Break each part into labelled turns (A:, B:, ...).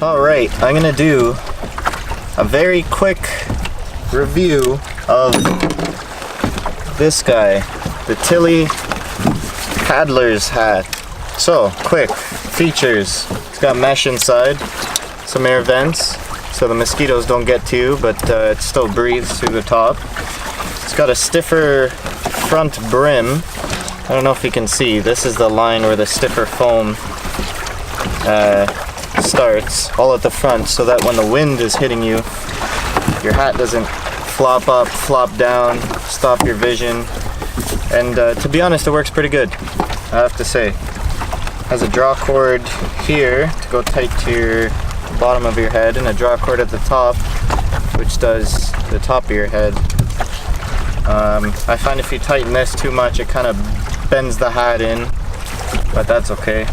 A: Alright, I'm gonna do a very quick review of this guy, the Tilley Paddler's Hat. So, quick features. It's got mesh inside, some air vents, so the mosquitoes don't get to you, but it still breathes through the top. It's got a stiffer front brim. I don't know if you can see, this is the line where the stiffer foam starts, all at the front, so that when the wind is hitting you, your hat doesn't flop up, flop down, stop your vision. And to be honest, it works pretty good, I have to say. Has a draw cord here to go tight to your bottom of your head, and a draw cord at the top, which does the top of your head. I find if you tighten this too much, it kind of bends the hat in, but that's okay.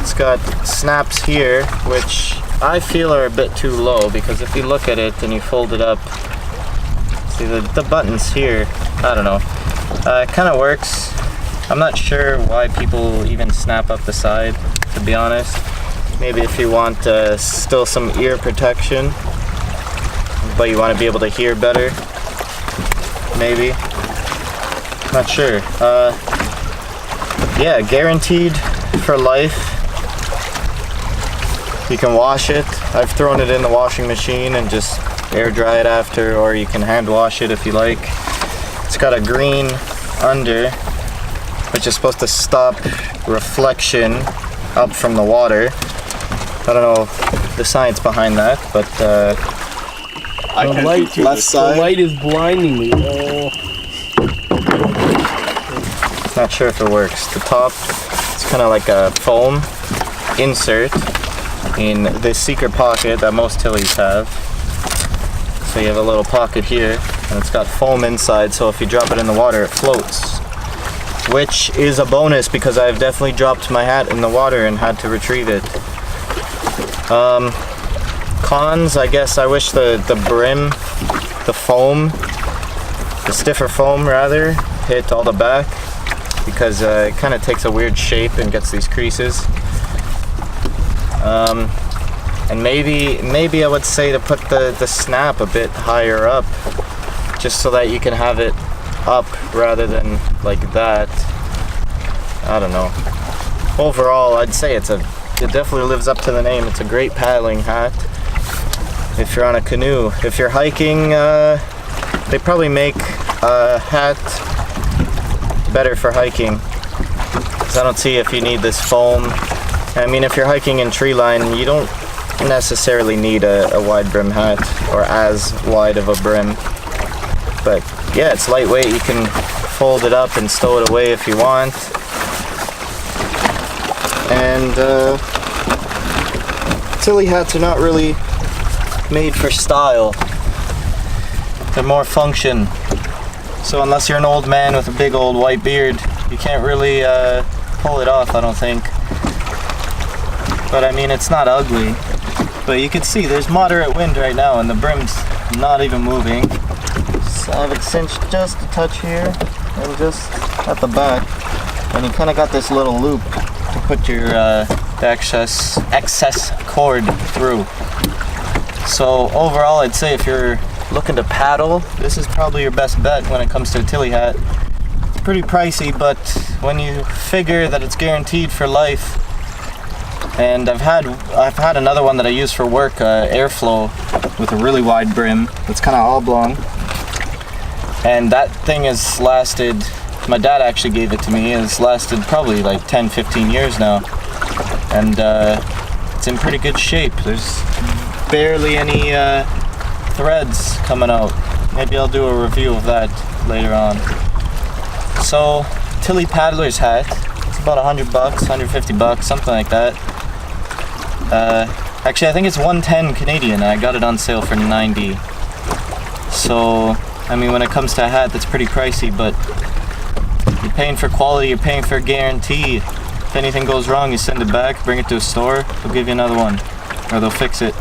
A: It's got snaps here, which I feel are a bit too low, because if you look at it and you fold it up, see the buttons here, I don't know. It kind of works. I'm not sure why people even snap up the side, to be honest. Maybe if you want still some ear protection, but you want to be able to hear better. Maybe. Not sure. Yeah, guaranteed for life. You can wash it. I've thrown it in the washing machine and just air dry it after, or you can hand wash it if you like. It's got a green under, which is supposed to stop reflection up from the water. I don't know the science behind that, but
B: I can light,
A: left side.
B: The light is blinding me. Oh.
A: Not sure if it works. The top, it's kind of like a foam insert in this secret pocket that most Tilleys have. So you have a little pocket here, and it's got foam inside, so if you drop it in the water, it floats. Which is a bonus, because I've definitely dropped my hat in the water and had to retrieve it. Cons, I guess I wish the brim, the foam, the stiffer foam rather, hit all the back, because it kind of takes a weird shape and gets these creases. And maybe I would say to put the snap a bit higher up, just so that you can have it up rather than like that. I don't know. Overall, I'd say it definitely lives up to the name. It's a great paddling hat. If you're on a canoe, if you're hiking, they probably make a hat better for hiking, because I don't see if you need this foam. I mean, if you're hiking in tree line, you don't necessarily need a wide brim hat, or as wide of a brim. But yeah, it's lightweight. You can fold it up and stow it away if you want. And Tilley hats are not really made for style. They're more function. So unless you're an old man with a big old white beard, you can't really pull it off, I don't think. But I mean, it's not ugly. But you can see there's moderate wind right now, and the brim's not even moving. So I have it cinched just a touch here, and just at the back. And you kind of got this little loop to put your the excess cord through. So overall, I'd say if you're looking to paddle, this is probably your best bet when it comes to a Tilley hat. It's pretty pricey, but when you figure that it's guaranteed for life, and I've had another one that I use for work, Airflow, with a really wide brim. It's kind of oblong, and that thing has lasted. My dad actually gave it to me. It's lasted probably like 10-15 years now, and it's in pretty good shape. There's barely any threads coming out. Maybe I'll do a review of that later on. So, Tilley Paddler's Hat. It's about $100, $150, something like that. Actually, I think it's $110 Canadian. I got it on sale for $90. So, I mean, when it comes to a hat, that's pretty pricey, but you're paying for quality, you're paying for a guarantee. If anything goes wrong, you send it back, bring it to a store, they'll give you another one, or they'll fix it.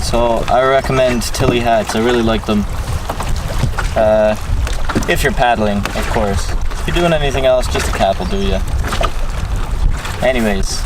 A: So I recommend Tilley hats. I really like them. If you're paddling, of course. If you're doing anything else, just a cap will do you. Anyways,